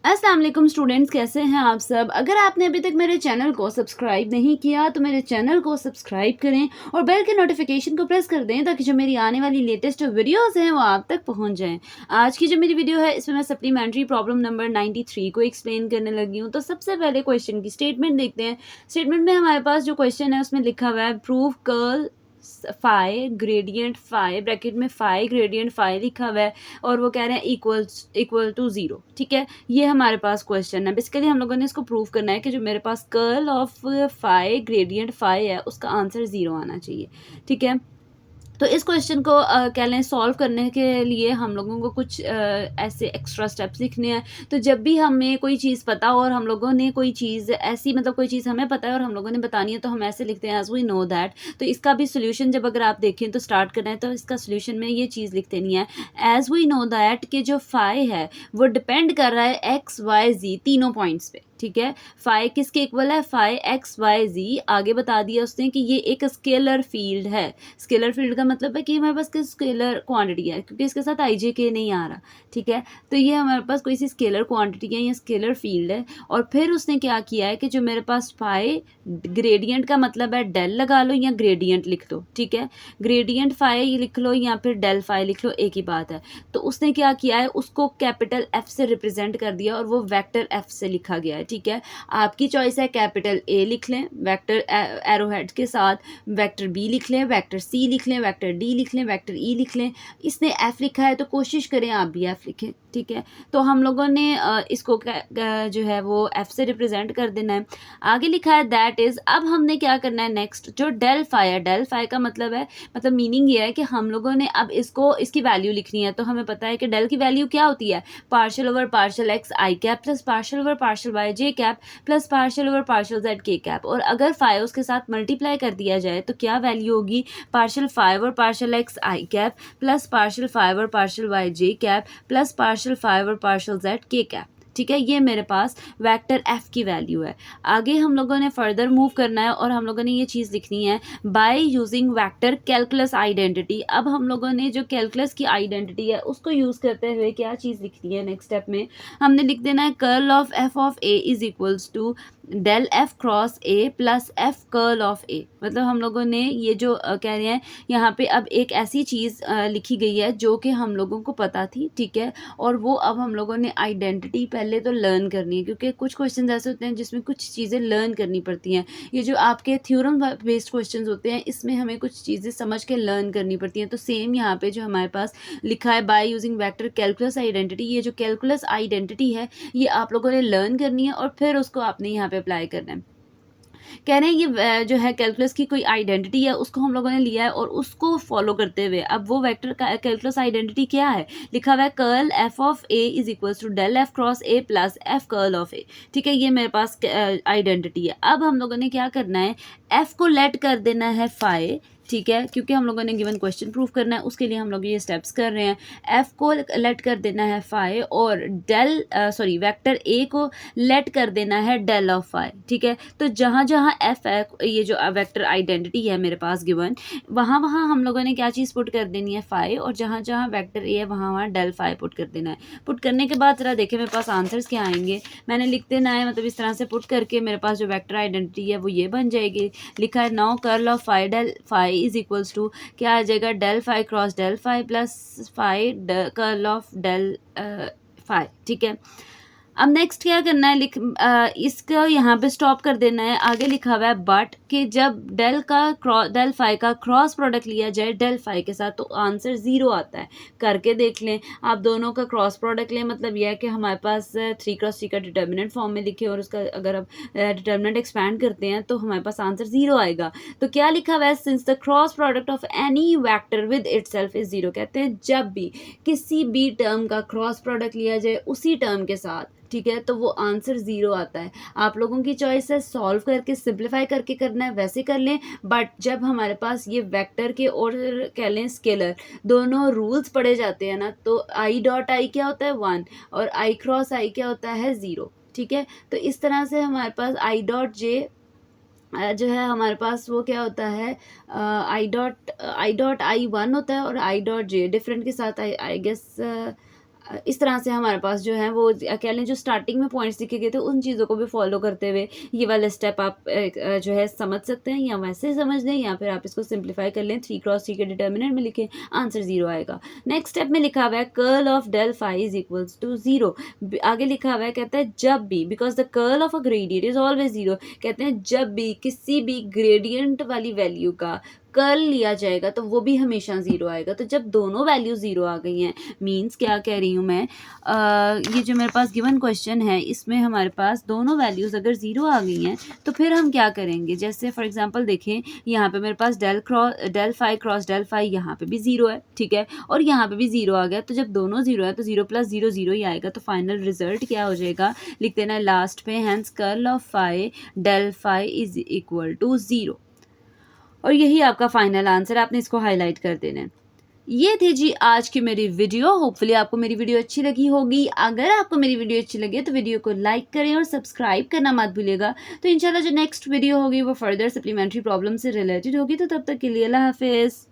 अस्सलाम वालेकुम स्टूडेंट्स, कैसे हैं आप सब। अगर आपने अभी तक मेरे चैनल को सब्सक्राइब नहीं किया तो मेरे चैनल को सब्सक्राइब करें और बेल के नोटिफिकेशन को प्रेस कर दें ताकि जो मेरी आने वाली लेटेस्ट वीडियोस हैं वो आप तक पहुंच जाएं। आज की जो मेरी वीडियो है इसमें मैं सप्लीमेंट्री प्रॉब्लम नंबर 93 को एक्सप्लेन करने लगी हूँ। तो सबसे पहले क्वेश्चन की स्टेटमेंट देखते हैं। स्टेटमेंट में हमारे पास जो क्वेश्चन है उसमें लिखा हुआ है prove curl phi gradient phi, bracket में फाई ग्रेडियंट फाई लिखा हुआ है और वो कह रहे हैं इक्वल टू 0। ठीक है, ये हमारे पास क्वेश्चन है। बेसिकली हम लोगों ने इसको प्रूव करना है कि जो मेरे पास curl of phi gradient phi है उसका आंसर 0 आना चाहिए। ठीक है, तो इस क्वेश्चन को कह लें सॉल्व करने के लिए हम लोगों को कुछ ऐसे एक्स्ट्रा स्टेप्स लिखने हैं। तो जब भी हमें कोई चीज़ पता हो और हम लोगों ने कोई चीज़ ऐसी मतलब कोई चीज़ हमें पता है और हम लोगों ने बतानी है तो हम ऐसे लिखते हैं एज वी नो दैट। तो इसका भी सोल्यूशन जब अगर आप देखें तो स्टार्ट करना है तो इसका सोल्यूशन में ये चीज़ लिख देनी है एज वी नो दैट कि जो फाई है वो डिपेंड कर रहा है एक्स वाई जी तीनों पॉइंट्स पे। ठीक है, फाई किसके इक्वल है, फाई एक्स वाई जी। आगे बता दिया उसने कि ये एक स्केलर फील्ड है। स्केलर फील्ड का मतलब है कि हमारे पास स्केलर क्वांटिटी है क्योंकि इसके साथ आई जे के नहीं आ रहा। ठीक है, तो ये हमारे पास कोई सी स्केलर क्वांटिटी है या स्केलर फील्ड है। और फिर उसने क्या किया है कि जो मेरे पास फाई ग्रेडियंट का मतलब है डेल लगा लो या ग्रेडियंट लिख दो। ठीक है, ग्रेडियंट फाई लिख लो या फिर डेल फाई लिख लो, एक ही बात है। तो उसने क्या किया है उसको कैपिटल एफ से रिप्रेजेंट कर दिया और वो वेक्टर एफ से लिखा गया है। ठीक है, आपकी चॉइस है कैपिटल ए लिख लें वेक्टर एरोहेड के साथ, वेक्टर बी लिख लें, वेक्टर सी लिख लें, वेक्टर डी लिख लें, वेक्टर ई लिख लें। इसने एफ लिखा है तो कोशिश करें आप भी एफ लिखें। ठीक है, तो हम लोगों ने इसको जो है वो एफ से रिप्रेजेंट कर देना है। आगे लिखा है दैट इज, अब हमने क्या करना है नेक्स्ट, जो डेल फाई है, डेल फाई का मतलब है मतलब मीनिंग ये है कि हम लोगों ने अब इसको इसकी वैल्यू लिखनी है। तो हमें पता है कि डेल की वैल्यू क्या होती है, partial over partial X I cap plus partial over partial Y J cap plus partial over partial Z K cap. और अगर फाई उसके साथ मल्टीप्लाई कर दिया जाए तो क्या वैल्यू होगी, partial phi over partial X I cap plus partial phi over partial Y J cap plus partial phi over partial Z K cap. ठीक है, ये मेरे पास वेक्टर एफ की वैल्यू है। आगे हम लोगों ने फर्दर मूव करना है और हम लोगों ने ये चीज़ लिखनी है by using vector calculus identity. अब हम लोगों ने जो कैलकुलस की आइडेंटिटी है उसको यूज़ करते हुए क्या चीज़ लिखनी है, नेक्स्ट स्टेप में हमने लिख देना है curl of F of A is equals to del F cross A plus F curl of A. मतलब हम लोगों ने ये जो कह रहे हैं यहाँ पे अब एक ऐसी चीज़ लिखी गई है जो कि हम लोगों को पता थी। ठीक है, और वो अब हम लोगों ने आइडेंटिटी पहले तो लर्न करनी है क्योंकि कुछ क्वेश्चन ऐसे होते हैं जिसमें कुछ चीज़ें लर्न करनी पड़ती हैं। ये जो आपके थ्योरम बेस्ड क्वेश्चन होते हैं इसमें हमें कुछ चीज़ें समझ के लर्न करनी पड़ती हैं। तो सेम यहाँ पे जो हमारे पास लिखा है by using vector calculus identity, ये जो कैलकुलस आइडेंटिटी है ये आप लोगों ने लर्न करनी है और फिर उसको आपने यहाँ पे अप्लाई करना है। कह रहे हैं ये जो है कैलकुलस की कोई आइडेंटिटी है उसको हम लोगों ने लिया है और उसको फॉलो करते हुए अब वो वेक्टर का कैलकुलस आइडेंटिटी क्या है, लिखा हुआ है curl F of A is equals to del F cross A plus F curl of A. ठीक है, ये मेरे पास आइडेंटिटी है। अब हम लोगों ने क्या करना है, एफ को लेट कर देना है फाई। ठीक है, क्योंकि हम लोगों ने गिवन क्वेश्चन प्रूव करना है उसके लिए हम लोग ये स्टेप्स कर रहे हैं। एफ को लेट कर देना है फाई और वेक्टर ए को लेट कर देना है डेल ऑफ फाई। ठीक है, तो जहाँ जहाँ एफ है ये जो वेक्टर आइडेंटिटी है मेरे पास गिवन, वहाँ वहाँ हम लोगों ने क्या चीज़ पुट कर देनी है फाई, और जहाँ जहाँ वेक्टर ए है वहाँ वहाँ डेल फाई पुट कर देना है। पुट करने के बाद जरा देखें मेरे पास आंसर्स क्या आएंगे। मैंने लिख देना है मतलब इस तरह से पुट करके मेरे पास जो वेक्टर आइडेंटिटी है वो ये बन जाएगी। लिखा है now curl of phi del phi is equals to क्या आ जाएगा, del phi cross del phi plus phi curl of del phi. ठीक है, अब नेक्स्ट क्या करना है, इसका यहाँ पे स्टॉप कर देना है। आगे लिखा हुआ है बट कि जब डेल फाई का क्रॉस प्रोडक्ट लिया जाए डेल फाई के साथ तो आंसर 0 आता है। करके देख लें, आप दोनों का क्रॉस प्रोडक्ट लें, मतलब यह है कि हमारे पास 3x3 का डिटर्मिनेंट फॉर्म में लिखे और उसका अगर आप डिटर्मिनेंट एक्सपैंड करते हैं तो हमारे पास आंसर 0 आएगा। तो क्या लिखा हुआ है, since the cross product of any vector with itself is 0। कहते हैं जब भी किसी भी टर्म का क्रॉस प्रोडक्ट लिया जाए उसी टर्म के साथ, ठीक है, तो वो आंसर 0 आता है। आप लोगों की चॉइस है सॉल्व करके सिंप्लीफाई करके करना है वैसे कर लें, बट जब हमारे पास ये वेक्टर के और कह लें स्केलर दोनों रूल्स पढ़े जाते हैं ना, तो आई डॉट आई क्या होता है 1 और आई क्रॉस आई क्या होता है 0। ठीक है, तो इस तरह से हमारे पास आई डॉट जे जो है हमारे पास वो क्या होता है, आई डॉट आई 1 होता है और आई डॉट जे डिफरेंट के साथ आई गेस इस तरह से हमारे पास जो है वो कह लें जो स्टार्टिंग में पॉइंट्स लिखे गए थे उन चीज़ों को भी फॉलो करते हुए ये वाला स्टेप आप जो है समझ सकते हैं, या वैसे समझ लें या फिर आप इसको सिंप्लीफाई कर लें। 3 × 3 के डिटर्मिनेंट में लिखें, आंसर 0 आएगा। नेक्स्ट स्टेप में लिखा हुआ है curl of del phi is equals to 0। आगे लिखा हुआ है, कहता है जब भी, because the curl of a gradient is always 0, कहते हैं जब भी किसी भी ग्रेडियंट वाली वैल्यू का कर्ल लिया जाएगा तो वो भी हमेशा 0 आएगा। तो जब दोनों वैल्यू 0 आ गई हैं, मीन्स क्या कह रही हूँ मैं, ये जो मेरे पास गिवन क्वेश्चन है इसमें हमारे पास दोनों वैल्यूज़ अगर 0 आ गई हैं तो फिर हम क्या करेंगे। जैसे फॉर एग्जांपल देखें, यहाँ पे मेरे पास del phi cross del phi यहाँ पे भी 0 है, ठीक है, और यहाँ पे भी 0 आ गया। तो जब दोनों 0 है तो 0 + 0 0 ही आएगा। तो फाइनल रिजल्ट क्या हो जाएगा, लिख देना लास्ट पे, hence curl of phi del phi is equal to 0। और यही आपका फाइनल आंसर, आपने इसको हाईलाइट कर देना है। ये थी जी आज की मेरी वीडियो। होपफुली आपको मेरी वीडियो अच्छी लगी होगी। अगर आपको मेरी वीडियो अच्छी लगे तो वीडियो को लाइक करें और सब्सक्राइब करना मत भूलिएगा। तो इंशाल्लाह जो नेक्स्ट वीडियो होगी वो फर्दर सप्लीमेंट्री प्रॉब्लम से रिलेटेड होगी। तो तब तक के लिए अल्लाह हाफिज़।